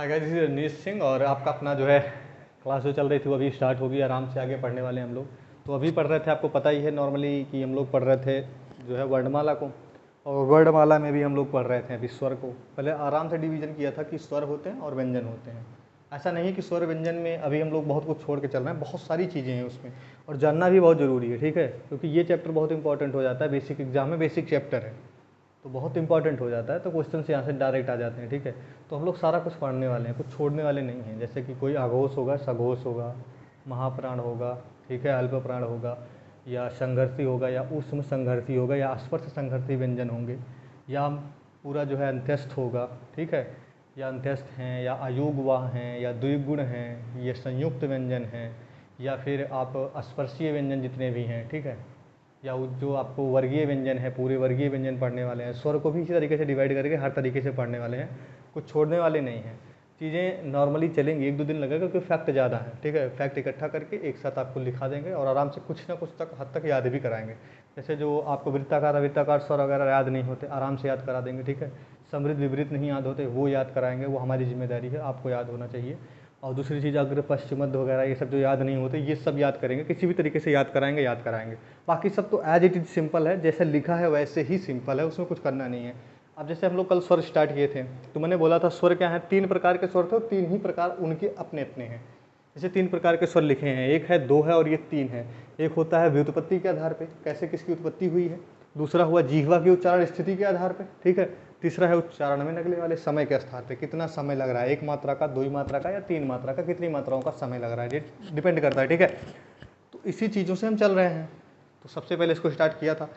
Hi guys, this is Rajneesh Singh और आपका अपना जो है क्लास जो चल रही थी वो अभी स्टार्ट होगी। आराम से आगे पढ़ने वाले हैं हम लोग। तो अभी पढ़ रहे थे, आपको पता ही है नॉर्मली कि हम लोग पढ़ रहे थे जो है वर्णमाला को। और वर्णमाला में भी हम लोग पढ़ रहे थे अभी स्वर को। पहले आराम से डिवीजन किया था कि स्वर होते हैं और व्यंजन होते हैं। ऐसा नहीं है कि स्वर व्यंजन में अभी हम लोग बहुत कुछ छोड़ के चल रहे हैं, बहुत सारी चीज़ें हैं उसमें और जानना भी बहुत ज़रूरी है, ठीक है। क्योंकि ये चैप्टर बहुत इंपॉर्टेंट हो जाता है, बेसिक एग्जाम में बेसिक चैप्टर है तो बहुत इंपॉर्टेंट हो जाता है। तो क्वेश्चन यहाँ से डायरेक्ट आ जाते हैं, ठीक है। तो हम लोग सारा कुछ पढ़ने वाले हैं, कुछ छोड़ने वाले नहीं हैं। जैसे कि कोई आघोष होगा, सघोष होगा, महाप्राण होगा, ठीक है, अल्प प्राण होगा, या संघर्षी होगा, या ऊष्म संघर्षी होगा, या स्पर्श संघर्षी व्यंजन होंगे, या पूरा जो है अंत्यस्थ होगा, ठीक है, या अंत्यस्थ हैं, या अयोगवाह हैं, या द्विगुण हैं, ये संयुक्त व्यंजन हैं, या फिर आप स्पर्शीय व्यंजन जितने भी हैं, ठीक है, या जो आपको वर्गीय व्यंजन है, पूरे वर्गीय व्यंजन पढ़ने वाले हैं। स्वर को भी इसी तरीके से डिवाइड करके हर तरीके से पढ़ने वाले हैं, कुछ छोड़ने वाले नहीं हैं। चीज़ें नॉर्मली चलेंगी, 1-2 दिन लगेगा क्योंकि फैक्ट ज़्यादा है, ठीक है। फैक्ट इकट्ठा करके एक साथ आपको लिखा देंगे और आराम से कुछ ना कुछ तक हद तक याद भी कराएंगे। जैसे जो आपको वृत्ताकार अवृत्ताकार स्वर वगैरह याद नहीं होते, आराम से याद करा देंगे, ठीक है। समृद्ध विपरीत नहीं याद होते, वो याद कराएंगे, वो हमारी जिम्मेदारी है, आपको याद होना चाहिए। और दूसरी चीज़ अग्र पश्चिम मध्य वगैरह ये सब जो याद नहीं होते, ये सब याद करेंगे, किसी भी तरीके से याद कराएंगे। बाकी सब तो एज इट इज सिंपल है, जैसे लिखा है वैसे ही सिंपल है, उसमें कुछ करना नहीं है। अब जैसे हम लोग कल स्वर स्टार्ट किए थे तो मैंने बोला था स्वर क्या है, 3 प्रकार के स्वर थे और 3 ही प्रकार उनके अपने अपने हैं। जैसे 3 प्रकार के स्वर लिखे हैं, 1 है, 2 है और ये 3 है। एक होता है व्युत्पत्ति के आधार पे, कैसे किसकी उत्पत्ति हुई है। दूसरा हुआ जीह्वा की उच्चारण स्थिति के आधार पे, ठीक है। तीसरा है उच्चारण में लगने वाले समय के स्थान पे, कितना समय लग रहा है, 1 मात्रा का, 2 मात्रा का या 3 मात्रा का, कितनी मात्राओं का समय लग रहा है, ये डिपेंड करता है, ठीक है। तो इसी चीज़ों से हम चल रहे हैं। तो सबसे पहले इसको स्टार्ट किया था।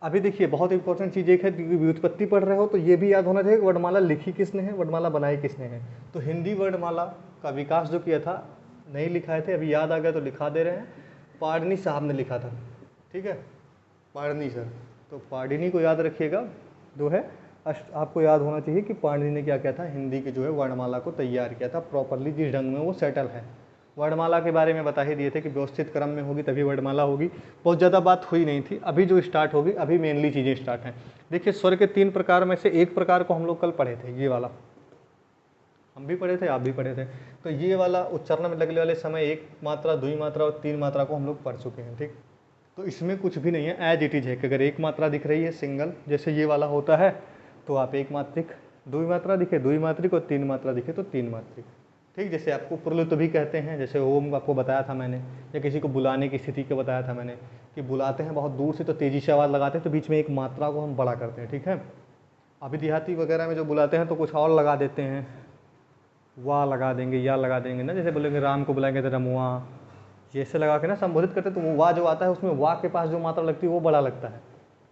अभी देखिए बहुत इंपॉर्टेंट चीज़ एक है, व्युत्पत्ति पढ़ रहे हो तो ये भी याद होना चाहिए वर्णमाला लिखी किसने है, वर्णमाला बनाई किसने है। तो हिंदी वर्णमाला का विकास जो किया था, नहीं लिखाए थे, अभी याद आ गया तो लिखा दे रहे हैं। पाणिनि साहब ने लिखा था, ठीक है, पाणिनि सर। तो पाणिनि को याद रखिएगा, जो है आपको याद होना चाहिए कि पाणिनि ने क्या किया था, हिंदी की जो है वर्णमाला को तैयार किया था प्रॉपरली, जिस ढंग में वो सेटल है। वर्णमाला के बारे में बता ही दिए थे कि व्यवस्थित क्रम में होगी तभी वर्णमाला होगी। बहुत ज़्यादा बात हुई नहीं थी, अभी जो स्टार्ट होगी, अभी मेनली चीज़ें स्टार्ट हैं। देखिए स्वर के 3 प्रकार में से एक प्रकार को हम लोग कल पढ़े थे, ये वाला हम भी पढ़े थे, आप भी पढ़े थे। तो ये वाला उच्चारण में लगने वाले समय 1 मात्रा, 2 मात्रा और 3 मात्रा को हम लोग पढ़ चुके हैं, ठीक। तो इसमें कुछ भी नहीं है, एज इट इज है कि अगर 1 मात्रा दिख रही है सिंगल, जैसे ये वाला होता है, तो आप 1 मात्रिक, 2 मात्रा दिखे 2 मात्रिक और 3 मात्रा दिखे तो 3 मात्रिक, ठीक। जैसे आपको प्रलुत भी कहते हैं, जैसे ओम आपको बताया था मैंने, या किसी को बुलाने की स्थिति को बताया था मैंने कि बुलाते हैं बहुत दूर से तो तेज़ी से आवाज़ लगाते हैं, तो बीच में एक मात्रा को हम बड़ा करते हैं, ठीक है। अभी देहाती वगैरह में जो बुलाते हैं तो कुछ और लगा देते हैं, वाह लगा देंगे, या लगा देंगे ना। जैसे बोलेंगे राम को बुलाएंगे तो रमुआ, जैसे लगा के ना संबोधित करते तो वो वाह जो आता है उसमें वाह के पास जो मात्रा लगती है वो बड़ा लगता है,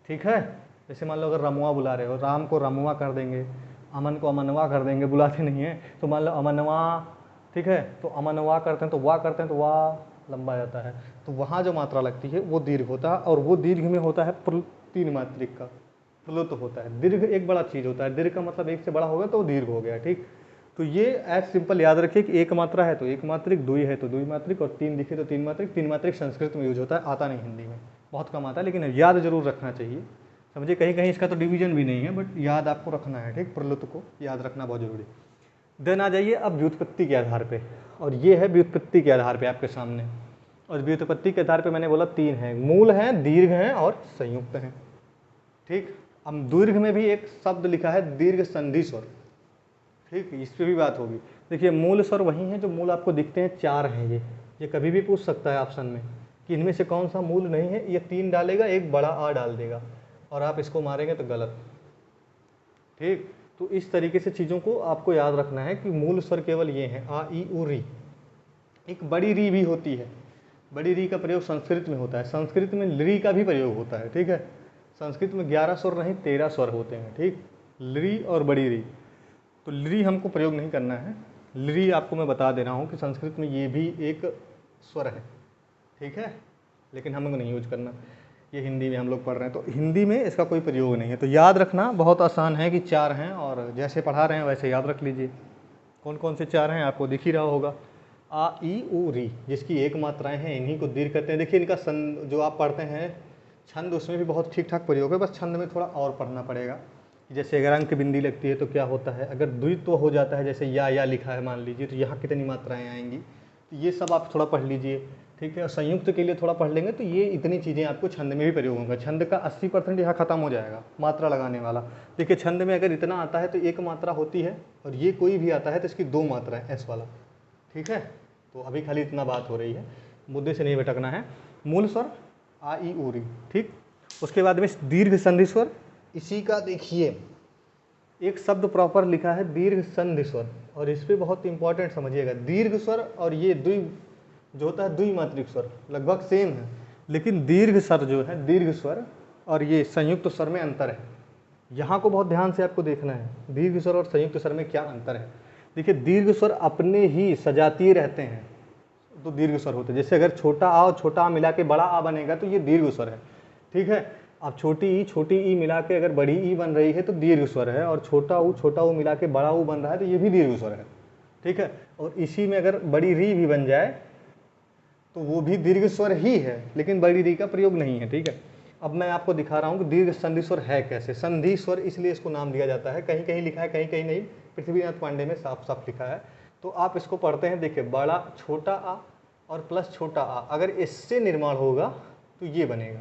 ठीक है। जैसे मान लो अगर रमुआ बुला रहे हो, राम को रमुआ कर देंगे, अमन को अमनवा कर देंगे, बुलाते नहीं है तो मान लो अमनवा, ठीक है। तो अमनवा करते हैं तो वाह करते हैं तो वाह लंबा जाता है, तो वहाँ जो मात्रा लगती है वो दीर्घ होता है, और वो दीर्घ में होता है 3 मात्रिक का प्लुत होता है। दीर्घ एक बड़ा चीज़ होता है, दीर्घ का मतलब 1 से बड़ा हो गया तो दीर्घ हो गया, ठीक। तो ये एज सिंपल याद रखिए कि 1 मात्रा है तो 1 मात्रिक, 2 है तो 2 मात्रिक, और 3 दिखे तो 3 मात्रिक। 3 मात्रिक संस्कृत में यूज होता है, आता नहीं हिंदी में, बहुत कम आता है, लेकिन याद जरूर रखना चाहिए। समझिए कहीं कहीं इसका तो डिवीजन भी नहीं है, बट याद आपको रखना है, ठीक। प्रलुत को याद रखना बहुत जरूरी। देन आ जाइए अब व्युत्पत्ति के आधार पे, और ये है व्युत्पत्ति के आधार पे आपके सामने। और व्युत्पत्ति के आधार पे मैंने बोला 3 है, मूल हैं, दीर्घ हैं और संयुक्त हैं, ठीक। अब दीर्घ में भी एक शब्द लिखा है दीर्घ संधि स्वर, ठीक, इस पर भी बात होगी। देखिए मूल स्वर वही हैं जो मूल आपको दिखते हैं, 4 हैं ये कभी भी पूछ सकता है ऑप्शन में कि इनमें से कौन सा मूल नहीं है। ये 3 डालेगा, एक बड़ा आ डाल देगा और आप इसको मारेंगे तो गलत, ठीक। तो इस तरीके से चीज़ों को आपको याद रखना है कि मूल स्वर केवल ये हैं, आ ई उ री। एक बड़ी री भी होती है, बड़ी री का प्रयोग संस्कृत में होता है, संस्कृत में री का भी प्रयोग होता है, ठीक है। संस्कृत में 11 स्वर नहीं 13 स्वर होते हैं, ठीक, ली और बड़ी री। तो ली हमको प्रयोग नहीं करना है, ली आपको मैं बता दे रहा हूँ कि संस्कृत में ये भी एक स्वर है, ठीक है, लेकिन हमको नहीं यूज करना, ये हिंदी में हम लोग पढ़ रहे हैं तो हिंदी में इसका कोई प्रयोग नहीं है। तो याद रखना बहुत आसान है कि 4 हैं, और जैसे पढ़ा रहे हैं वैसे याद रख लीजिए। कौन कौन से 4 हैं आपको दिख ही रहा होगा, आ ई उ री, जिसकी 1 मात्राएं हैं, इन्हीं को दीर्घ कहते हैं। देखिए इनका जो आप पढ़ते हैं छंद, उसमें भी बहुत ठीक ठाक प्रयोग है, बस छंद में थोड़ा और पढ़ना पड़ेगा, कि जैसे अगर अंक बिंदी लगती है तो क्या होता है, अगर द्वित्व हो जाता है जैसे या लिखा है मान लीजिए तो यहाँ कितनी मात्राएं आएंगी, तो ये सब आप थोड़ा पढ़ लीजिए, ठीक है। और संयुक्त के लिए थोड़ा पढ़ लेंगे तो ये इतनी चीज़ें आपको छंद में भी प्रयोग होंगे। छंद का 80% यहाँ खत्म हो जाएगा मात्रा लगाने वाला। देखिए छंद में अगर इतना आता है तो एक मात्रा होती है, और ये कोई भी आता है तो इसकी 2 मात्रा है, एस वाला, ठीक है। तो अभी खाली इतना बात हो रही है, मुद्दे से नहीं भटकना है। मूल स्वर आ ई उ री, ठीक। उसके बाद में दीर्घ संधि स्वर, इसी का देखिए एक शब्द प्रॉपर लिखा है दीर्घ संधि स्वर, और इस पे बहुत इंपॉर्टेंट समझिएगा। दीर्घ स्वर और ये जो होता है द्विमात्रिक स्वर लगभग सेम है, लेकिन दीर्घ स्वर जो है, दीर्घ स्वर और ये संयुक्त स्वर में अंतर है। यहाँ को बहुत ध्यान से आपको देखना है, दीर्घ स्वर और संयुक्त स्वर में क्या अंतर है। देखिए दीर्घ स्वर अपने ही सजातीय रहते हैं तो दीर्घ स्वर होते हैं। जैसे अगर छोटा आ और छोटा आ मिला के बड़ा आ बनेगा तो ये दीर्घ स्वर है, ठीक है। अब छोटी ई मिला के अगर बड़ी ई बन रही है तो दीर्घ स्वर है, और छोटा ऊ मिला के बड़ा ऊ बन रहा है तो ये भी दीर्घ स्वर है, ठीक है। और इसी में अगर बड़ी री भी बन जाए तो वो भी दीर्घ स्वर ही है, लेकिन बड़ी री का प्रयोग नहीं है, ठीक है। अब मैं आपको दिखा रहा हूँ कि दीर्घ संधि स्वर है कैसे। संधि स्वर इसलिए इसको नाम दिया जाता है, कहीं कहीं लिखा है कहीं कहीं नहीं, पृथ्वीनाथ पांडे में साफ साफ लिखा है। तो आप इसको पढ़ते हैं, देखिए बड़ा छोटा आ और प्लस छोटा आ, अगर इससे निर्माण होगा तो ये बनेगा,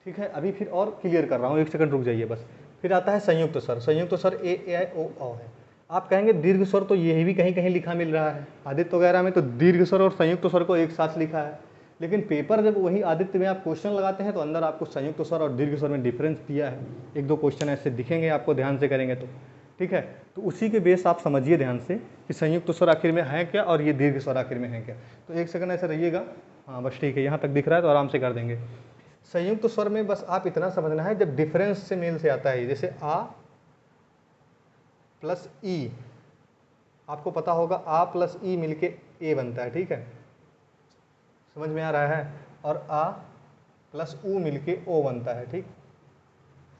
ठीक है। अभी फिर और क्लियर कर रहा हूँ, 1 सेकंड रुक जाइए बस। फिर आता है संयुक्त स्वर। संयुक्त स्वर ए आई ओ औ है। आप कहेंगे दीर्घ स्वर तो ये भी कहीं कहीं लिखा मिल रहा है, आदित्य वगैरह में तो दीर्घ स्वर और संयुक्त स्वर को एक साथ लिखा है, लेकिन पेपर जब वही आदित्य में आप क्वेश्चन लगाते हैं तो अंदर आपको संयुक्त स्वर और दीर्घ स्वर में डिफरेंस दिया है। 1-2 क्वेश्चन ऐसे दिखेंगे आपको, ध्यान से करेंगे तो, ठीक है। तो उसी के बेस आप समझिए ध्यान से कि संयुक्त स्वर आखिर में है क्या और ये दीर्घ स्वर आखिर में है क्या। तो 1 सेकंड ऐसे रहिएगा, हाँ बस ठीक है, यहाँ तक दिख रहा है तो आराम से कर देंगे। संयुक्त स्वर में बस आप इतना समझना है, जब डिफरेंस से मेल से आता है, जैसे आ प्लस ई, आपको पता होगा आ प्लस ई मिलके ए बनता है, ठीक है, समझ में आ रहा है। और आ प्लस ऊ मिलके ओ बनता है, ठीक,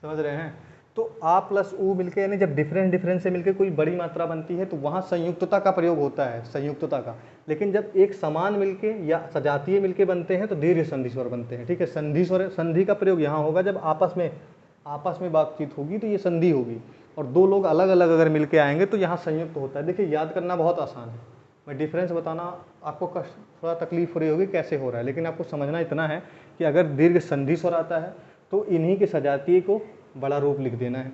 समझ रहे हैं। तो आ प्लस ऊ मिलके, यानी जब डिफरेंस से मिलके कोई बड़ी मात्रा बनती है तो वहाँ संयुक्तता का प्रयोग होता है, संयुक्तता का। लेकिन जब एक समान मिलके या सजातीय मिलके बनते हैं तो दीर्घ संधि स्वर बनते हैं, ठीक है। संधि स्वर, संधि का प्रयोग यहाँ होगा जब आपस में बातचीत होगी तो ये संधि होगी, और 2 लोग अलग अलग अगर मिलके आएंगे तो यहाँ संयुक्त होता है। देखिए याद करना बहुत आसान है, मैं डिफरेंस बताना आपको थोड़ा तकलीफ हो रही होगी कैसे हो रहा है, लेकिन आपको समझना इतना है कि अगर दीर्घ संधि स्वर आता है तो इन्हीं के सजातीय को बड़ा रूप लिख देना है,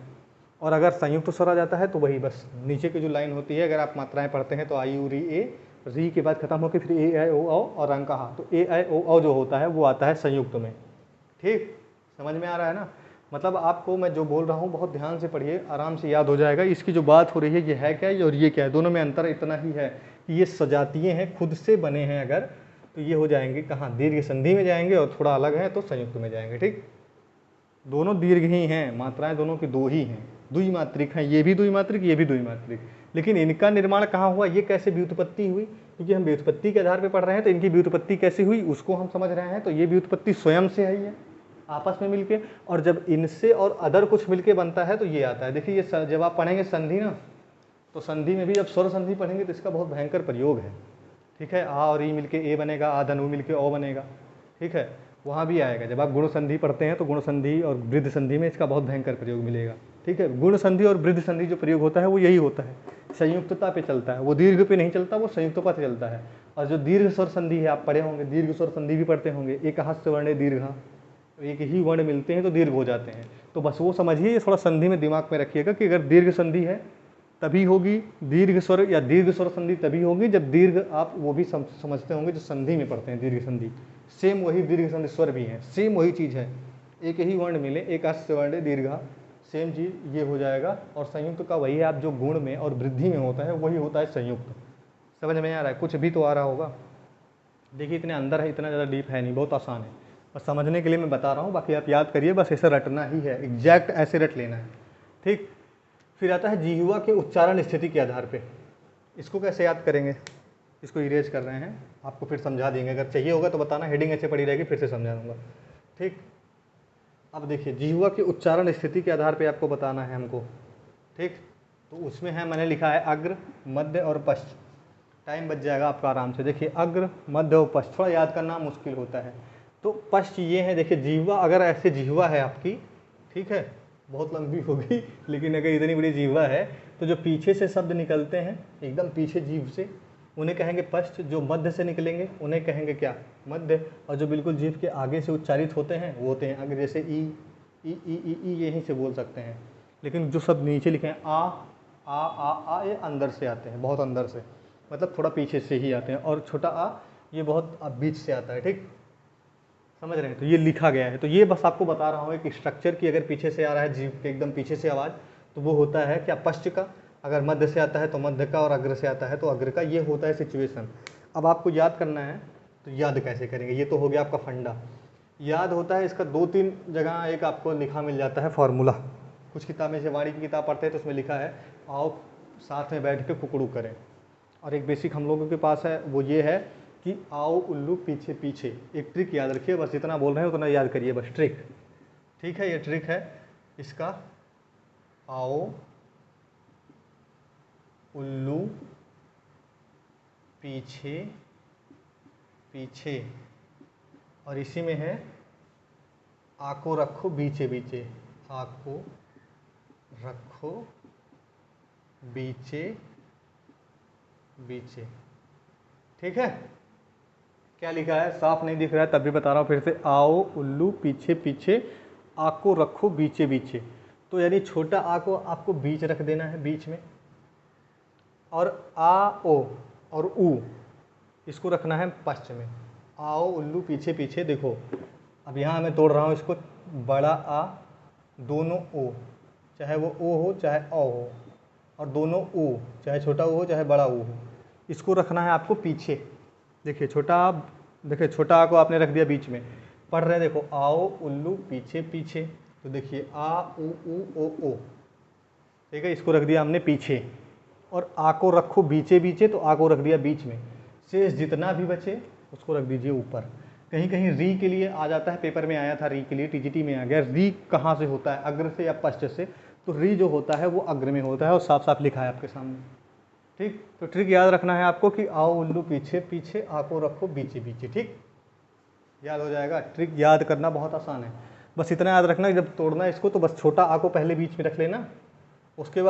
और अगर संयुक्त स्वर आ जाता है तो वही बस नीचे की जो लाइन होती है, अगर आप मात्राएं पढ़ते हैं तो आई यू री ए, री के बाद खत्म होकर फिर ए आई ओ औ और अंक हा, तो ए आई ओ औ जो होता है वो आता है संयुक्त में, ठीक, समझ में आ रहा है ना। मतलब आपको मैं जो बोल रहा हूँ बहुत ध्यान से पढ़िए, आराम से याद हो जाएगा। इसकी जो बात हो रही है ये है क्या और ये क्या है, दोनों में अंतर इतना ही है कि ये सजातीय हैं, खुद से बने हैं अगर, तो ये हो जाएंगे कहाँ, दीर्घ संधि में जाएंगे, और थोड़ा अलग है तो संयुक्त में जाएंगे, ठीक। दोनों दीर्घ ही हैं, मात्राएं दोनों की 2 ही हैं, द्विमात्रिक हैं, ये भी द्विमात्रिक ये भी द्विमात्रिक, लेकिन इनका निर्माण कहाँ हुआ, ये कैसे व्युत्पत्ति हुई, क्योंकि हम व्युत्पत्ति के आधार पर पढ़ रहे हैं तो इनकी व्युत्पत्ति कैसे हुई उसको हम समझ रहे हैं। तो ये व्युत्पत्ति स्वयं से आई है आपस में मिलके, और जब इनसे और अदर कुछ मिलके बनता है तो ये आता है। देखिए ये जब आप पढ़ेंगे संधि ना, तो संधि में भी जब स्वर संधि पढ़ेंगे तो इसका बहुत भयंकर प्रयोग है, ठीक है। आ और ई मिलके ए बनेगा, आ धनु मिलके ओ बनेगा, ठीक है, वहाँ भी आएगा। जब आप गुण संधि पढ़ते हैं तो गुण संधि और वृद्ध संधि में इसका बहुत भयंकर प्रयोग मिलेगा, ठीक है। गुण संधि और वृद्ध संधि जो प्रयोग होता है वो यही होता है, संयुक्तता पे चलता है, वो दीर्घ पे नहीं चलता, वो संयुक्तता पे चलता है। और जो दीर्घ स्वर संधि है आप पढ़े होंगे, दीर्घ स्वर संधि भी पढ़ते होंगे, एक हस्त वर्ण दीर्घ, एक ही वर्ण मिलते हैं तो दीर्घ हो जाते हैं। तो बस वो समझिए, ये थोड़ा संधि में दिमाग में रखिएगा कि अगर दीर्घ संधि है तभी होगी दीर्घ स्वर, या दीर्घ स्वर संधि तभी होगी जब दीर्घ, आप वो भी समझते होंगे जो संधि में पढ़ते हैं दीर्घ संधि, सेम वही दीर्घ संधि स्वर भी हैं, सेम वही चीज़ है, एक ही वर्ण मिले, एक हस्त वर्ण दीर्घ, सेम चीज़ ये हो जाएगा। और संयुक्त का वही है, आप जो गुण में और वृद्धि में होता है वही होता है संयुक्त। समझ में आ रहा है, कुछ भी तो आ रहा होगा। देखिए इतने अंदर है, इतना ज़्यादा डीप है नहीं, बहुत आसान है, बस समझने के लिए मैं बता रहा हूँ, बाकी आप याद करिए, बस ऐसे रटना ही है, एग्जैक्ट ऐसे रट लेना है, ठीक। फिर आता है जिह्वा के उच्चारण स्थिति के आधार पे, इसको कैसे याद करेंगे, इसको इरेज कर रहे हैं, आपको फिर समझा देंगे, अगर चाहिए होगा तो बताना, हेडिंग ऐसे पड़ी रहेगी फिर से समझा दूंगा, ठीक। अब देखिए जिह्वा के उच्चारण स्थिति के आधार पे आपको बताना है हमको, ठीक। तो उसमें है, मैंने लिखा है अग्र, मध्य और पश्च, टाइम बच जाएगा आपका आराम से। देखिए अग्र, मध्य और पश्च थोड़ा याद करना मुश्किल होता है। तो पश्च ये है, देखिए जिह्वा, अगर ऐसे जिह्वा है आपकी, ठीक है, बहुत लंबी होगी, लेकिन अगर इतनी बड़ी जीवा है तो जो पीछे से शब्द निकलते हैं एकदम पीछे जीभ से उन्हें कहेंगे पश्च, जो मध्य से निकलेंगे उन्हें कहेंगे क्या, मध्य, और जो बिल्कुल जीभ के आगे से उच्चारित होते हैं वो होते हैं अग्र, जैसे ई यहीं से बोल सकते हैं। लेकिन जो शब्द नीचे लिखे हैं आ ये अंदर से आते हैं, बहुत अंदर से, मतलब थोड़ा पीछे से ही आते हैं। और छोटा आ ये बहुत बीच से आता है, ठीक, समझ रहे हैं। तो ये लिखा गया है, तो ये बस आपको बता रहा हूँ एक स्ट्रक्चर की, अगर पीछे से आ रहा है जीभ के एकदम पीछे से आवाज़ तो वो होता है क्या, पश्च का, अगर मध्य से आता है तो मध्य का, और अग्र से आता है तो अग्र का, ये होता है सिचुएशन। अब आपको याद करना है, तो याद कैसे करेंगे, ये तो हो गया आपका फंडा। याद होता है इसका 2-3 जगह एक आपको लिखा मिल जाता है फॉर्मूला, कुछ किताबें से वाणी की किताब पढ़ते हैं तो उसमें लिखा है आओ साथ में बैठ के कुकड़ू करें। और एक बेसिक हम लोगों के पास है, वो ये है कि आओ उल्लू पीछे पीछे। एक ट्रिक याद रखिए, बस जितना बोल रहे हैं उतना याद करिए, बस ट्रिक, ठीक है। ये ट्रिक है इसका, आओ उल्लू पीछे पीछे, और इसी में है आको रखो बीचे बीचे, आको रखो बीचे बीचे, ठीक है। क्या लिखा है, साफ नहीं दिख रहा है तब भी बता रहा हूँ फिर से, आओ उल्लू पीछे पीछे आको रखो बीचे बीचे। तो यानी छोटा आ को आपको बीच रख देना है, बीच में, और आ ओ और ऊ इसको रखना है पश्चिम में। आओ उल्लू पीछे पीछे, देखो अब यहाँ मैं तोड़ रहा हूँ इसको, बड़ा आ दोनों ओ, चाहे वो ओ हो चाहे औ हो, और दोनों ऊ, चाहे छोटा ऊ हो चाहे बड़ा ऊ हो, इसको रखना है आपको पीछे। देखिए छोटा, देखिए छोटा आ को आपने रख दिया बीच में, पढ़ रहे हैं देखो, आओ उल्लू पीछे पीछे, तो देखिए आ ऊ ओ, ठीक है, इसको रख दिया हमने पीछे, और आ को रखो बीचे बीचे, तो आ को रख दिया बीच में, शेष जितना भी बचे उसको रख दीजिए ऊपर। कहीं कहीं री के लिए आ जाता है, पेपर में आया था री के लिए, टीजीटी में आ गया, री कहाँ से होता है, अग्र से या पश्च से, तो री जो होता है वो अग्र में होता है, और साफ साफ लिखा है आपके सामने, ठीक। तो ट्रिक याद रखना है आपको कि आओ उल्लू पीछे पीछे, आ को रखो बीचे बीचे, ठीक, याद हो जाएगा। ट्रिक याद करना बहुत आसान है, बस इतना याद रखना कि जब तोड़ना है इसको तो बस छोटा आ को पहले बीच में रख लेना, उसके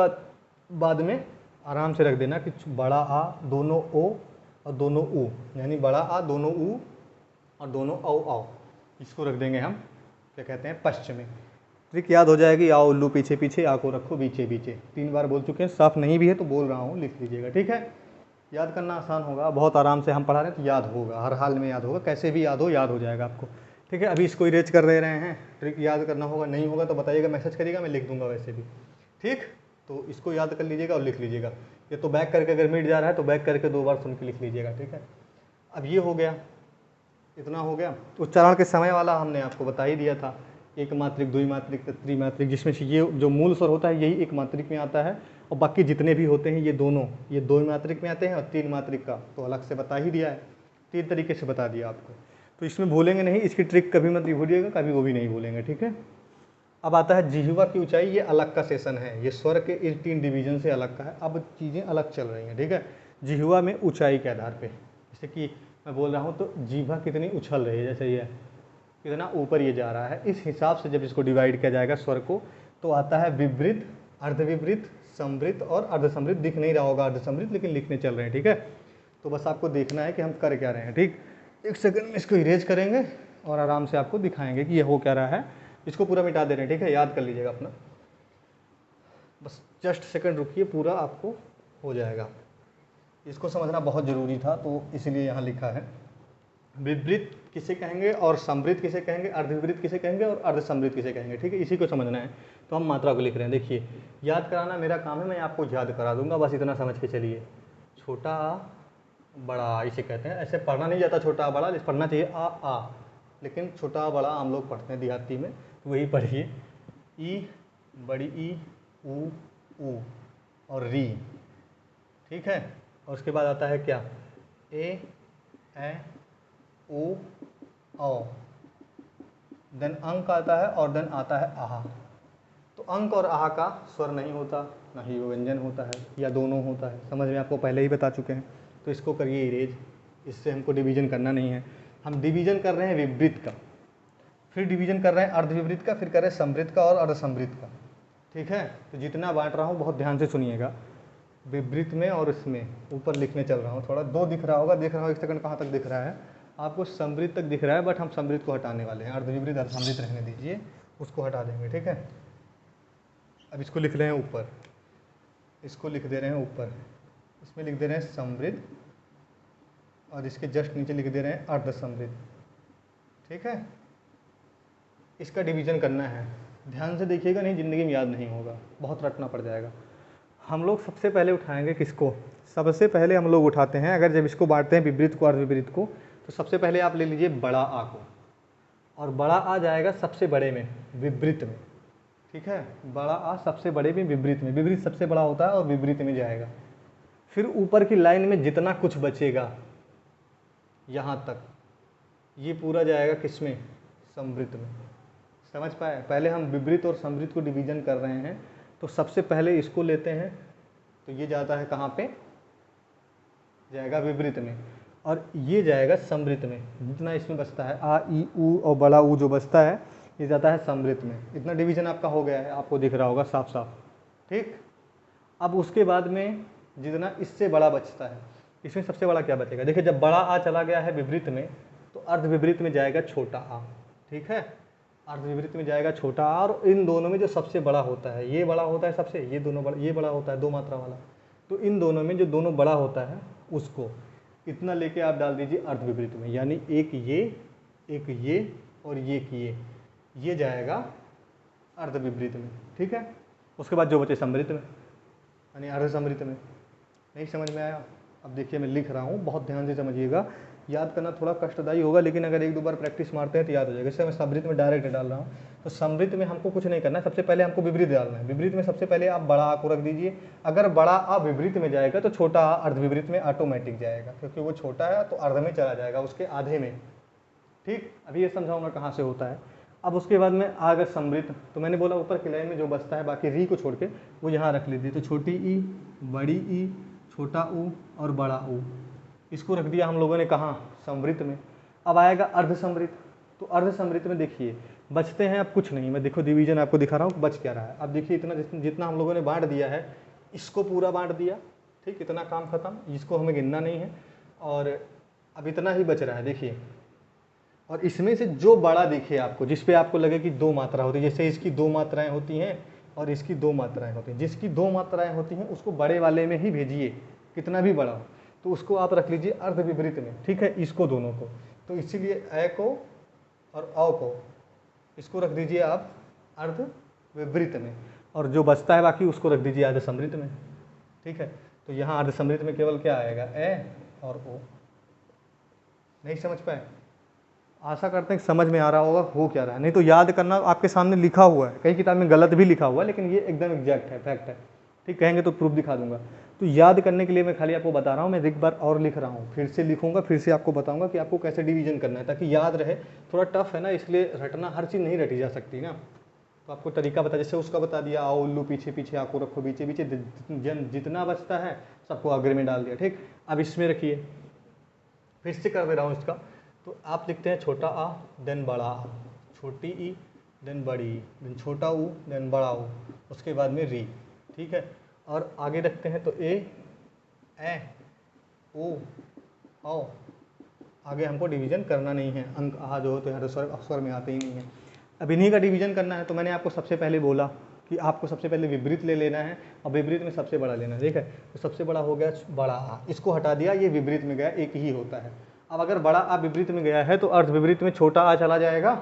बाद में आराम से रख देना कि बड़ा आ दोनों ओ और दोनों ऊ, यानी बड़ा आ दोनों ऊ और दोनों औ आओ, इसको रख देंगे हम क्या कहते हैं पश्चिम में। ट्रिक याद हो जाएगी, आओ उल्लू पीछे पीछे, आ को रखो बीचे बीचे, 3 बार बोल चुके हैं, साफ नहीं भी है तो बोल रहा हूँ, लिख लीजिएगा, ठीक है। याद करना आसान होगा, बहुत आराम से हम पढ़ा रहे हैं तो याद होगा, हर हाल में याद होगा, कैसे भी याद हो जाएगा आपको, ठीक है। अभी इसको इरेज कर दे रहे हैं, ट्रिक याद करना होगा, नहीं होगा तो बताइएगा, मैसेज करिएगा, मैं लिख दूंगा वैसे भी, ठीक। तो इसको याद कर लीजिएगा और लिख लीजिएगा, ये तो बैक करके अगर मिट जा रहा है तो बैक करके 2 बार सुन के लिख लीजिएगा, ठीक है। अब ये हो गया, इतना हो गया। उच्चारण के समय वाला हमने आपको बता ही दिया था, एक मात्रिक, द्विमात्रिक, त्रिमात्रिक, जिसमें से ये जो मूल स्वर होता है यही एक मात्रिक में आता है, और बाकी जितने भी होते हैं ये दोनों, ये 2 मात्रिक में आते हैं, और 3 मात्रिक का तो अलग से बता ही दिया है, 3 तरीके से बता दिया आपको, तो इसमें भूलेंगे नहीं, इसकी ट्रिक कभी मत भूलिएगा, कभी वो भी नहीं भूलेंगे, ठीक है। अब आता है जिह्वा की ऊंचाई, ये अलग का सेशन है, ये स्वर के इस 3 डिवीजन से अलग का है, अब चीज़ें अलग चल रही हैं, ठीक है। जिह्वा में ऊंचाई के आधार पे, जैसे कि मैं बोल रहा हूँ तो जिह्वा कितनी उछल रही है, जैसे ये कितना ऊपर ये जा रहा है, इस हिसाब से जब इसको डिवाइड किया जाएगा स्वर को, तो आता है विवृत, अर्धविवृत, समृत और अर्धसमृत। दिख नहीं रहा होगा अर्धसमृत, लेकिन लिखने चल रहे हैं, ठीक है। तो बस आपको देखना है कि हम कर क्या रहे हैं, ठीक। 1 सेकंड में इसको इरेज करेंगे और आराम से आपको दिखाएंगे कि ये हो क्या रहा है, इसको पूरा मिटा दे रहे हैं, ठीक है, याद कर लीजिएगा अपना, बस जस्ट सेकंड रुकिए, पूरा आपको हो जाएगा। इसको समझना बहुत ज़रूरी था तो इसलिए यहाँ लिखा है। विवृत किसे कहेंगे और समृद्ध किसे कहेंगे, अर्धविवृत किसे कहेंगे और अर्धसमृद्ध किसे कहेंगे, ठीक है, इसी को समझना है। तो हम मात्रा को लिख रहे हैं, देखिए याद कराना मेरा काम है, मैं आपको याद करा दूंगा, बस इतना समझ के चलिए। छोटा आ बड़ा आ इसे कहते हैं, ऐसे पढ़ना नहीं जाता छोटा आ बड़ा, पढ़ना चाहिए आ, लेकिन छोटा बड़ा हम लोग पढ़ते हैं देहाती में, तो वही पढ़िए। ई बड़ी ई, ऊ और री, ठीक है। और उसके बाद आता है क्या, ए ऊ औ, देन अंक आता है और देन आता है आहा। तो अंक और आहा का स्वर नहीं होता, ना ही व्यंजन होता है, या दोनों होता है, समझ में आपको पहले ही बता चुके हैं। तो इसको करिए इरेज, इससे हमको डिवीजन करना नहीं है, हम डिवीजन कर रहे हैं विवृत का, फिर डिवीजन कर रहे हैं अर्धविवृत का, फिर कर रहे हैं समृद्ध का और अर्धसमृद्ध का। ठीक है। तो जितना बांट रहा हूँ बहुत ध्यान से सुनिएगा, विपरीत में और इसमें ऊपर लिखने चल रहा हूँ। थोड़ा दो दिख रहा होगा, देख रहा हूँ, एक सेकंड कहाँ तक दिख रहा है आपको? समृद्ध तक दिख रहा है, बट हम समृद्ध को हटाने वाले हैं। अर्धविपरीत अर्धसमृद्ध रहने दीजिए, उसको हटा देंगे, ठीक है। अब इसको लिख रहे हैं ऊपर, इसको लिख दे रहे हैं ऊपर, इसमें लिख दे रहे हैं समृद्ध, और इसके जस्ट नीचे लिख दे रहे हैं अर्धसमृद्ध, ठीक है। इसका डिवीजन करना है, ध्यान से देखिएगा, नहीं ज़िंदगी में याद नहीं होगा, बहुत रटना पड़ जाएगा। हम लोग सबसे पहले उठाएंगे किसको? सबसे पहले हम लोग उठाते हैं, अगर जब इसको बांटते हैं विपरीत को अर्धविपरीत को, तो सबसे पहले आप ले लीजिए बड़ा आ को, और बड़ा आ जाएगा सबसे बड़े में, विपरीत में, ठीक है। बड़ा आ सबसे बड़े में, विपरीत में, विपरीत सबसे बड़ा होता है और विपरीत में जाएगा। फिर ऊपर की लाइन में जितना कुछ बचेगा यहाँ तक, ये पूरा जाएगा किस में? समृद्ध में। समझ पाए? पहले हम विपरीत और समृद्ध को डिवीजन कर रहे हैं, तो सबसे पहले इसको लेते हैं, तो ये जाता है कहाँ पे? जाएगा विपरीत में, और ये जाएगा समृद्ध में। जितना इसमें बचता है आ ई ऊ और बड़ा ऊ जो बचता है, ये जाता है समृद्ध में। इतना डिवीजन आपका हो गया है, आपको दिख रहा होगा साफ साफ, ठीक। अब उसके बाद में जितना इससे बड़ा बचता है, इसमें सबसे बड़ा क्या बचेगा? देखिए, जब बड़ा आ चला गया है विपरीत में, तो अर्ध विपरीत में जाएगा छोटा आ, ठीक है। अर्ध विपरीत में जाएगा छोटा आ, और इन दोनों में जो सबसे बड़ा होता है, ये बड़ा होता है सबसे, ये दोनों बड़ा, ये बड़ा होता है दो मात्रा वाला, तो इन दोनों में जो दोनों बड़ा होता है उसको इतना लेके आप डाल दीजिए अर्ध विपरीत में, यानी एक ये और ये जाएगा अर्ध विपरीत में, ठीक है। उसके बाद जो बचे समृद्ध में, यानी अर्ध समृद्ध में। नहीं समझ में आया? अब देखिए मैं लिख रहा हूँ, बहुत ध्यान से समझिएगा, याद करना थोड़ा कष्टदायी होगा, लेकिन अगर एक दो बार प्रैक्टिस मारते हैं तो याद हो जाएगा। इससे मैं समृद्ध में डायरेक्ट डाल रहा हूँ। तो समृद्ध में हमको कुछ नहीं करना है, सबसे पहले हमको विपरीत डालना है। विपरीत में सबसे पहले आप बड़ा आ को रख दीजिए, अगर बड़ा आ विपरीत में जाएगा तो छोटा आ अर्ध विपरीत में ऑटोमेटिक जाएगा, क्योंकि वो छोटा है तो अर्ध में चला जाएगा, उसके आधे में, ठीक। अभी ये समझाऊंगा कहाँ से होता है। अब उसके बाद में आ गया समृद्ध, तो मैंने बोला ऊपर की लाइन में जो बचता है, बाकी री को छोड़ के वो यहाँ रख लीजिए। तो छोटी ई, बड़ी ई, छोटा ऊ और बड़ा ऊ, इसको रख दिया हम लोगों ने कहाँ? समृद्ध में। अब आएगा अर्ध समृद्ध, तो अर्ध समृद्ध में देखिए बचते हैं अब कुछ नहीं, मैं देखो डिवीजन आपको दिखा रहा हूँ बच क्या रहा है। अब देखिए इतना जितना हम लोगों ने बांट दिया है, इसको पूरा बांट दिया, ठीक, इतना काम खत्म, इसको हमें गिनना नहीं है, और अब इतना ही बच रहा है, देखिए। और इसमें से जो बड़ा दिखे आपको, जिस पे आपको लगे कि दो मात्रा होती है, जैसे इसकी दो मात्राएं होती हैं और इसकी दो मात्राएं होती हैं, जिसकी दो मात्राएं होती हैं उसको बड़े वाले में ही भेजिए, कितना भी बड़ा हो, तो उसको आप रख लीजिए अर्ध विपरीत में, ठीक है, इसको दोनों को। तो इसीलिए ए को और अ को, इसको रख दीजिए आप अर्ध विपरीत में, और जो बचता है बाकी उसको रख दीजिए अर्ध समृद्ध में, ठीक है। तो यहाँ अर्ध समृद्ध में केवल क्या आएगा? ए और ओ। नहीं समझ पाए? आशा करते हैं कि समझ में आ रहा होगा हो क्या रहा है, नहीं तो याद करना आपके सामने लिखा हुआ है, कई किताब में गलत भी लिखा हुआ है, लेकिन ये एकदम एग्जैक्ट है, फैक्ट है, ठीक। कहेंगे तो प्रूफ दिखा दूंगा। तो याद करने के लिए मैं खाली आपको बता रहा हूँ, मैं एक बार और लिख रहा हूँ, फिर से लिखूंगा, फिर से आपको बताऊंगा कि आपको कैसे डिवीजन करना है, ताकि याद रहे। थोड़ा टफ है ना, इसलिए रटना, हर चीज़ नहीं रटी जा सकती ना, तो आपको तरीका बता, जैसे उसका बता दिया, आओ उल्लू पीछे पीछे आको रखो बीचे बीचे, जितना बचता है सबको आगे में डाल दिया, ठीक। अब इसमें रखिए, फिर से कर दे रहा हूँ इसका। तो आप लिखते हैं छोटा आ, देन बड़ा आ, छोटी ई, देन बड़ी ई, देन छोटा ऊ, देन बड़ा ऊ, उसके बाद में री, ठीक है। और आगे रखते हैं तो ए ओ औ, आगे हमको डिवीजन करना नहीं है, अंक आ जो होते हैं अक्षर में आते ही नहीं है। अब इन्हीं का डिवीजन करना है, तो मैंने आपको सबसे पहले बोला कि आपको सबसे पहले विपरीत ले लेना है, और विपरीत में सबसे बड़ा लेना है, ठीक है। तो सबसे बड़ा हो गया बड़ा आ, इसको हटा दिया, ये विपरीत में गया, एक ही होता है। अब अगर बड़ा आ विपरीत में गया है तो अर्ध विपरीत में छोटा आ चला जाएगा,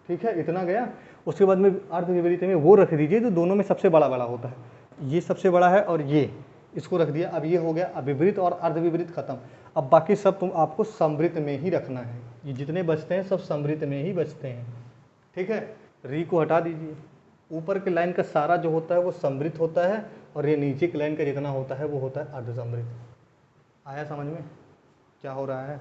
ठीक है, इतना गया। उसके बाद में अर्ध विपरीत में वो रख दीजिए जो दोनों में सबसे बड़ा बड़ा होता है, ये सबसे बड़ा है और ये, इसको रख दिया। अब ये हो गया अब विपरीत और अर्ध विपरीत खत्म। अब बाकी सब तुम आपको समृद्ध में ही रखना है, ये जितने बचते हैं सब समृद्ध में ही बचते हैं, ठीक है। री को हटा दीजिए, ऊपर के लाइन का सारा जो होता है वो समृद्ध होता है, और ये नीचे की लाइन का जितना होता है वो होता है अर्ध समृद्ध। आया समझ में क्या हो रहा है?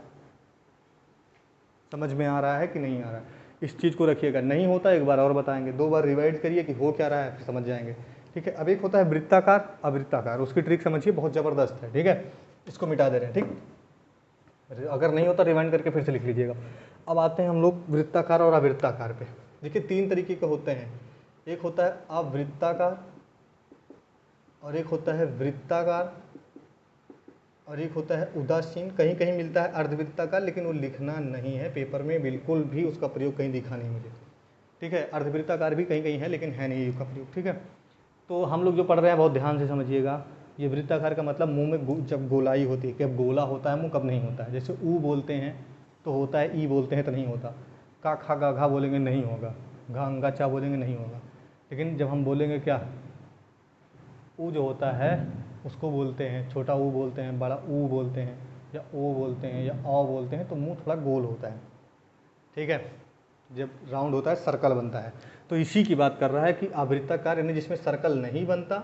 समझ में आ रहा है कि नहीं आ रहा है? इस चीज़ को रखिएगा, नहीं होता एक बार और बताएंगे, दो बार रिवाइज करिए कि हो क्या रहा है, फिर समझ जाएंगे, ठीक है। अब एक होता है वृत्ताकार, अवृत्ताकार, उसकी ट्रिक समझिए, बहुत ज़बरदस्त है, ठीक है। इसको मिटा दे रहे हैं, ठीक, अगर नहीं होता रिवाइंड करके फिर से लिख लीजिएगा। अब आते हैं हम लोग वृत्ताकार और अवृत्ताकार पे। देखिए तीन तरीके के होते हैं, एक होता है अवृत्ताकार और एक होता है वृत्ताकार, और एक होता है उदासीन। कहीं कहीं मिलता है अर्धवृत्ताकार, लेकिन वो लिखना नहीं है पेपर में, बिल्कुल भी उसका प्रयोग कहीं दिखा नहीं मुझे, ठीक है। अर्धवृत्ताकार भी कहीं कहीं है, लेकिन है नहीं उसका प्रयोग, ठीक है। तो हम लोग जो पढ़ रहे हैं बहुत ध्यान से समझिएगा। ये वृत्ताकार का मतलब मुंह में जब गोलाई होती है, कब गोला होता है मुंह, कब नहीं होता है। जैसे ऊ बोलते हैं तो होता है, ई बोलते हैं तो नहीं होता। का खा गा घा बोलेंगे नहीं होगा, घा अंगा चा बोलेंगे नहीं होगा। लेकिन जब हम बोलेंगे क्या, ऊ जो होता है उसको बोलते हैं, छोटा ऊ बोलते हैं, बड़ा ऊ बोलते हैं, या ओ बोलते हैं, या औ बोलते हैं, तो मुंह थोड़ा गोल होता है, ठीक है। जब राउंड होता है सर्कल बनता है। तो इसी की बात कर रहा है कि आवृत्ताकार यानी जिसमें सर्कल नहीं बनता,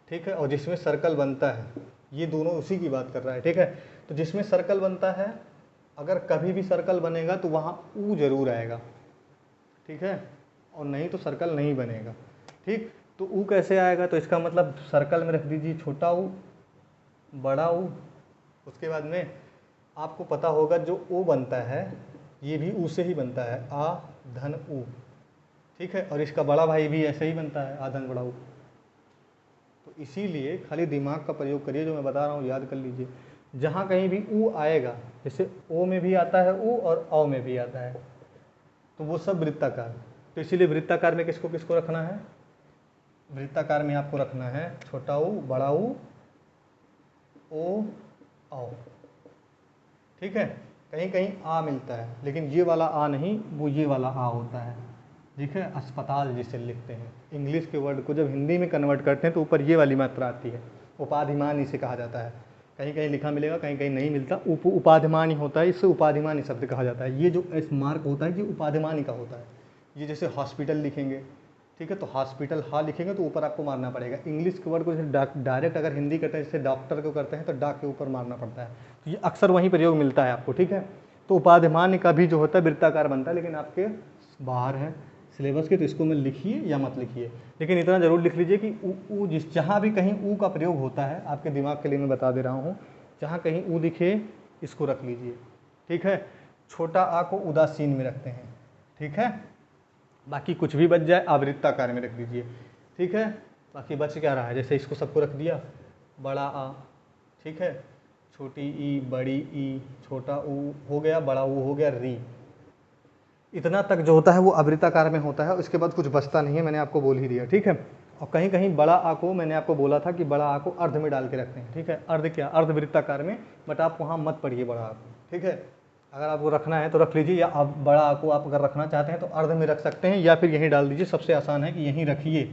ठीक है, और जिसमें सर्कल बनता है, ये दोनों उसी की बात कर रहा है, ठीक है। तो जिसमें सर्कल बनता है, अगर कभी भी सर्कल बनेगा तो वहाँ ऊ जरूर आएगा, ठीक है, और नहीं तो सर्कल नहीं बनेगा, ठीक। तो ऊ कैसे आएगा, तो इसका मतलब सर्कल में रख दीजिए छोटा ऊ, बड़ा ऊ। उसके बाद में आपको पता होगा जो ओ बनता है ये भी ऊ से ही बनता है, आ धन ऊ, ठीक है। और इसका बड़ा भाई भी ऐसे ही बनता है, आ धन बड़ा ऊ। तो इसीलिए खाली दिमाग का प्रयोग करिए, जो मैं बता रहा हूँ याद कर लीजिए। जहाँ कहीं भी ऊ आएगा, जैसे ओ में भी आता है ऊ और औ में भी आता है, तो वो सब वृत्ताकार। तो इसीलिए वृत्ताकार में किसको किसको रखना है, वृत्ताकार में आपको रखना है छोटा ऊ, बड़ा ऊ, ओ, औ, ठीक है। कहीं कहीं आ मिलता है, लेकिन ये वाला आ नहीं, वो ये वाला आ होता है, ठीक है। अस्पताल जिसे लिखते हैं, इंग्लिश के वर्ड को जब हिंदी में कन्वर्ट करते हैं तो ऊपर ये वाली मात्रा आती है, उपाधिमान इसे कहा जाता है। कहीं कहीं लिखा मिलेगा, कहीं कहीं नहीं मिलता, उपाधिमान ही होता है, इससे उपाधिमान शब्द कहा जाता है। ये जो एस मार्क होता है ये उपाधिमान का होता है। ये जैसे हॉस्पिटल लिखेंगे, ठीक है, तो हॉस्पिटल हा लिखेंगे तो ऊपर आपको मारना पड़ेगा। इंग्लिश के वर्ड को जैसे डायरेक्ट अगर हिंदी करते हैं, जैसे डॉक्टर को करते हैं तो डॉ के ऊपर मारना पड़ता है, तो ये अक्सर वहीं प्रयोग मिलता है आपको, ठीक है। तो उपाधिमान का भी जो होता है वृत्ताकार बनता है, लेकिन आपके बाहर है सिलेबस के, तो इसको में लिखिए या मत लिखिए, लेकिन इतना जरूर लिख लीजिए कि ऊ जिस जहाँ भी कहीं ऊ का प्रयोग होता है, आपके दिमाग के लिए मैं बता दे रहा हूँ, जहाँ कहीं ऊ दिखे इसको रख लीजिए, ठीक है। छोटा आ को उदासीन में रखते हैं, ठीक है। बाकी कुछ भी बच जाए आवृत्ताकार में रख दीजिए, ठीक है। बाकी बच क्या रहा है, जैसे इसको सबको रख दिया, बड़ा आ, ठीक है, छोटी ई, बड़ी ई, छोटा ऊ हो गया, बड़ा ऊ हो गया, री। इतना तक जो होता है वो आवृत्ताकार में होता है, उसके बाद कुछ बचता नहीं है, मैंने आपको बोल ही दिया, ठीक है। और कहीं कहीं बड़ा आ को मैंने आपको बोला था कि बड़ा आ को अर्ध में डाल के रखते हैं, ठीक है। अर्ध क्या, अर्धवृत्ताकार में, बट आप वहाँ मत पढ़िए बड़ा आ को, ठीक है। अगर आपको रखना है तो रख लीजिए, या आप बड़ा आ को आप अगर रखना चाहते हैं तो अर्ध में रख सकते हैं, या फिर यहीं डाल दीजिए। सबसे आसान है कि यहीं रखिए,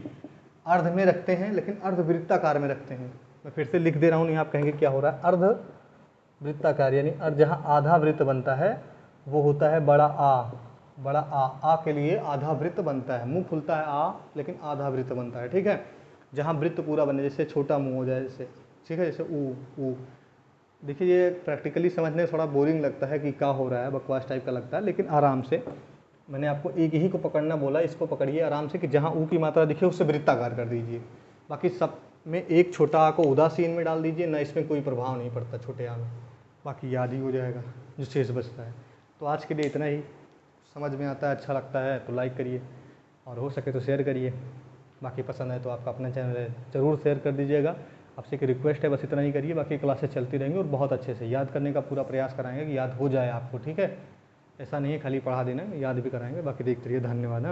अर्ध में रखते हैं लेकिन अर्धवृत्ताकार में रखते हैं। मैं फिर से लिख दे रहा हूँ, नहीं आप कहेंगे क्या हो रहा है। अर्धवृत्ताकार यानी जहाँ आधा वृत्त बनता है वो होता है बड़ा आ। बड़ा आ के लिए आधा वृत्त बनता है, मुंह खुलता है आ, लेकिन आधा वृत्त बनता है, ठीक है। जहाँ वृत्त पूरा बने, जैसे छोटा मुंह हो जाए, जैसे, ठीक है, जैसे ऊ। देखिए ये प्रैक्टिकली समझने थोड़ा बोरिंग लगता है कि क्या हो रहा है, बकवास टाइप का लगता है, लेकिन आराम से मैंने आपको एक ही को पकड़ना बोला, इसको पकड़िए आराम से कि जहाँ ऊ की मात्रा दिखे उससे वृत्ताकार कर दीजिए। बाकी सब में एक छोटा आ को उदासीन में डाल दीजिए ना, इसमें कोई प्रभाव नहीं पड़ता छोटे आ में, बाकी याद ही हो जाएगा जो शेष बचता है। तो आज के लिए इतना ही। समझ में आता है, अच्छा लगता है तो लाइक करिए, और हो सके तो शेयर करिए। बाकी पसंद है तो आपका अपना चैनल है ज़रूर शेयर कर दीजिएगा। आपसे एक रिक्वेस्ट है, बस इतना ही करिए। बाकी क्लासेस चलती रहेंगी और बहुत अच्छे से याद करने का पूरा प्रयास कराएंगे कि याद हो जाए आपको, ठीक है। ऐसा नहीं है खाली पढ़ा देना, याद भी कराएंगे। बाकी देखते रहिए, धन्यवाद।